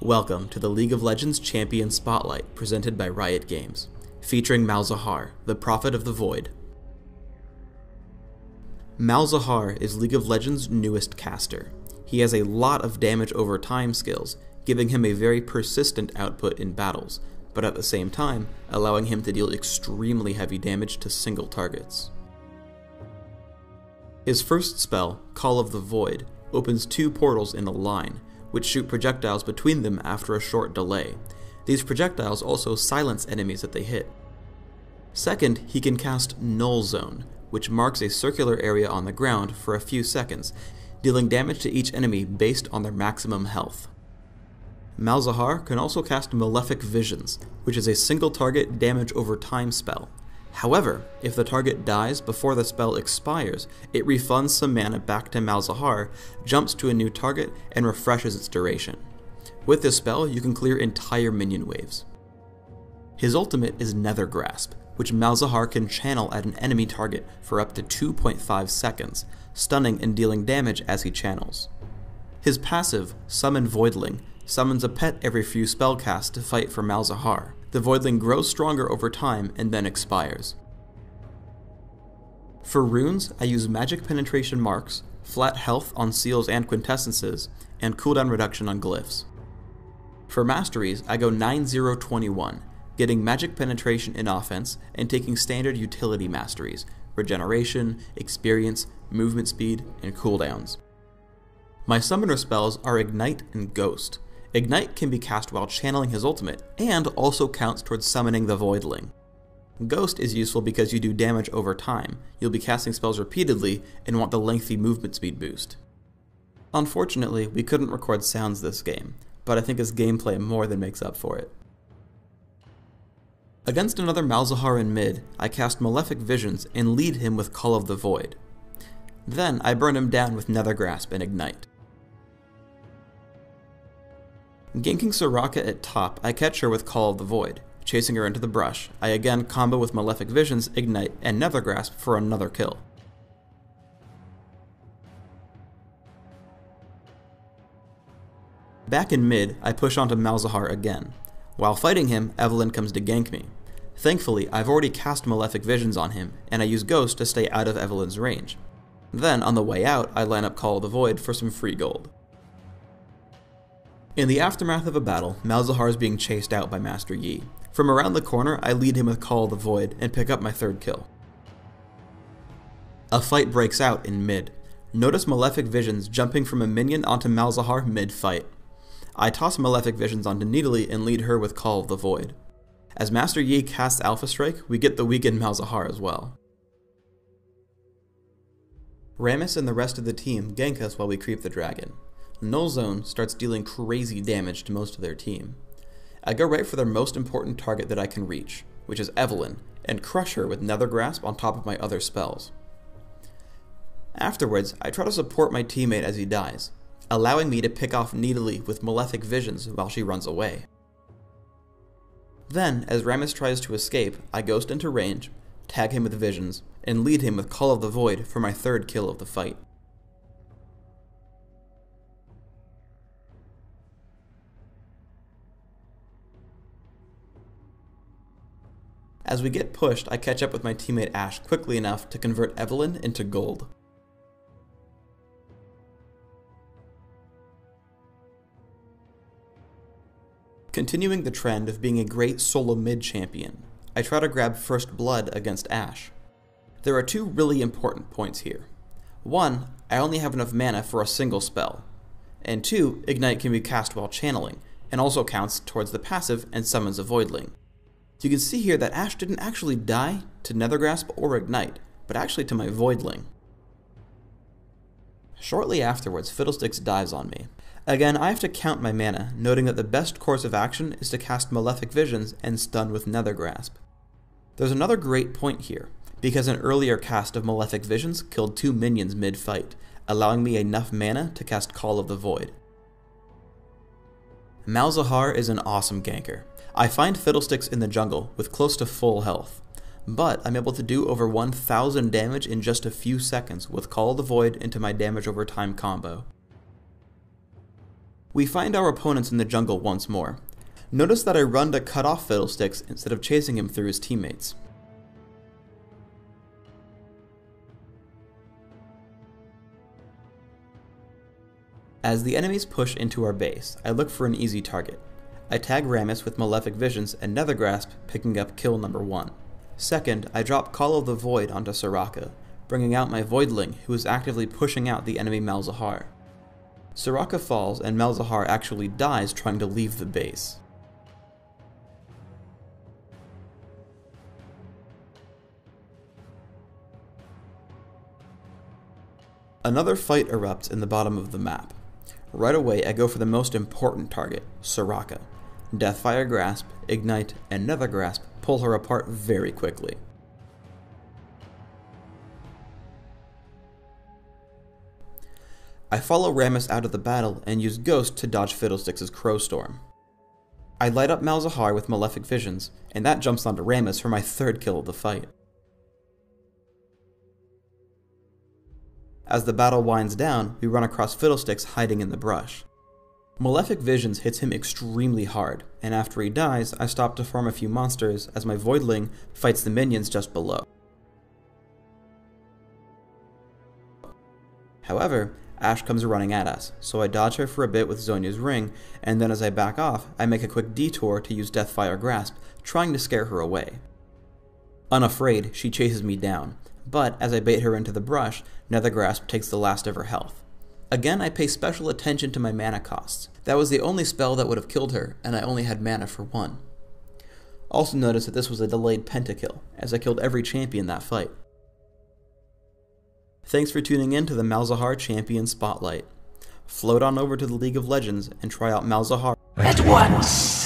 Welcome to the League of Legends Champion Spotlight presented by Riot Games, featuring Malzahar, the Prophet of the Void. Malzahar is League of Legends' newest caster. He has a lot of damage over time skills, giving him a very persistent output in battles, but at the same time allowing him to deal extremely heavy damage to single targets. His first spell, Call of the Void, opens two portals in a line, which shoot projectiles between them after a short delay. These projectiles also silence enemies that they hit. Second, he can cast Null Zone, which marks a circular area on the ground for a few seconds, dealing damage to each enemy based on their maximum health. Malzahar can also cast Malefic Visions, which is a single target damage over time spell. However, if the target dies before the spell expires, it refunds some mana back to Malzahar, jumps to a new target, and refreshes its duration. With this spell, you can clear entire minion waves. His ultimate is Nether Grasp, which Malzahar can channel at an enemy target for up to 2.5 seconds, stunning and dealing damage as he channels. His passive, Summon Voidling, summons a pet every few spellcasts to fight for Malzahar. The Voidling grows stronger over time and then expires. For runes, I use magic penetration marks, flat health on seals and quintessences, and cooldown reduction on glyphs. For masteries, I go 9-0-21, getting magic penetration in offense and taking standard utility masteries, regeneration, experience, movement speed, and cooldowns. My summoner spells are Ignite and Ghost. Ignite can be cast while channeling his ultimate, and also counts towards summoning the Voidling. Ghost is useful because you do damage over time, you'll be casting spells repeatedly, and want the lengthy movement speed boost. Unfortunately, we couldn't record sounds this game, but I think his gameplay more than makes up for it. Against another Malzahar in mid, I cast Malefic Visions and lead him with Call of the Void. Then I burn him down with Nether Grasp and Ignite. Ganking Soraka at top, I catch her with Call of the Void. Chasing her into the brush, I again combo with Malefic Visions, Ignite, and Nether Grasp for another kill. Back in mid, I push onto Malzahar again. While fighting him, Evelynn comes to gank me. Thankfully, I've already cast Malefic Visions on him, and I use Ghost to stay out of Evelynn's range. Then, on the way out, I line up Call of the Void for some free gold. In the aftermath of a battle, Malzahar is being chased out by Master Yi. From around the corner, I lead him with Call of the Void and pick up my third kill. A fight breaks out in mid. Notice Malefic Visions jumping from a minion onto Malzahar mid-fight. I toss Malefic Visions onto Nidalee and lead her with Call of the Void. As Master Yi casts Alpha Strike, we get the weakened Malzahar as well. Rammus and the rest of the team gank us while we creep the dragon. Null Zone starts dealing crazy damage to most of their team. I go right for their most important target that I can reach, which is Evelynn, and crush her with Nether Grasp on top of my other spells. Afterwards, I try to support my teammate as he dies, allowing me to pick off Nidalee with Malefic Visions while she runs away. Then, as Rammus tries to escape, I ghost into range, tag him with Visions, and lead him with Call of the Void for my third kill of the fight. As we get pushed, I catch up with my teammate Ashe quickly enough to convert Evelynn into gold. Continuing the trend of being a great solo mid champion, I try to grab first blood against Ashe. There are two really important points here. One, I only have enough mana for a single spell. And two, Ignite can be cast while channeling, and also counts towards the passive and summons a Voidling. You can see here that Ashe didn't actually die to Nether Grasp or Ignite, but actually to my Voidling. Shortly afterwards, Fiddlesticks dives on me. Again, I have to count my mana, noting that the best course of action is to cast Malefic Visions and stun with Nether Grasp. There's another great point here, because an earlier cast of Malefic Visions killed two minions mid-fight, allowing me enough mana to cast Call of the Void. Malzahar is an awesome ganker. I find Fiddlesticks in the jungle with close to full health, but I'm able to do over 1000 damage in just a few seconds with Call of the Void into my damage over time combo. We find our opponents in the jungle once more. Notice that I run to cut off Fiddlesticks instead of chasing him through his teammates. As the enemies push into our base, I look for an easy target. I tag Rammus with Malefic Visions and Nethergrasp, picking up kill number 1. Second, I drop Call of the Void onto Soraka, bringing out my Voidling, who is actively pushing out the enemy Malzahar. Soraka falls and Malzahar actually dies trying to leave the base. Another fight erupts in the bottom of the map. Right away, I go for the most important target, Soraka. Deathfire Grasp, Ignite, and Nethergrasp pull her apart very quickly. I follow Rammus out of the battle and use Ghost to dodge Fiddlesticks' Crowstorm. I light up Malzahar with Malefic Visions, and that jumps onto Rammus for my 3rd kill of the fight. As the battle winds down, we run across Fiddlesticks hiding in the brush. Malefic Visions hits him extremely hard, and after he dies, I stop to farm a few monsters as my Voidling fights the minions just below. However, Ashe comes running at us, so I dodge her for a bit with Zhonya's ring, and then as I back off, I make a quick detour to use Deathfire Grasp, trying to scare her away. Unafraid, she chases me down, but as I bait her into the brush, Nethergrasp takes the last of her health. Again, I pay special attention to my mana costs. That was the only spell that would have killed her, and I only had mana for 1. Also notice that this was a delayed pentakill, as I killed every champion that fight. Thanks for tuning in to the Malzahar Champion Spotlight. Float on over to the League of Legends and try out Malzahar at once.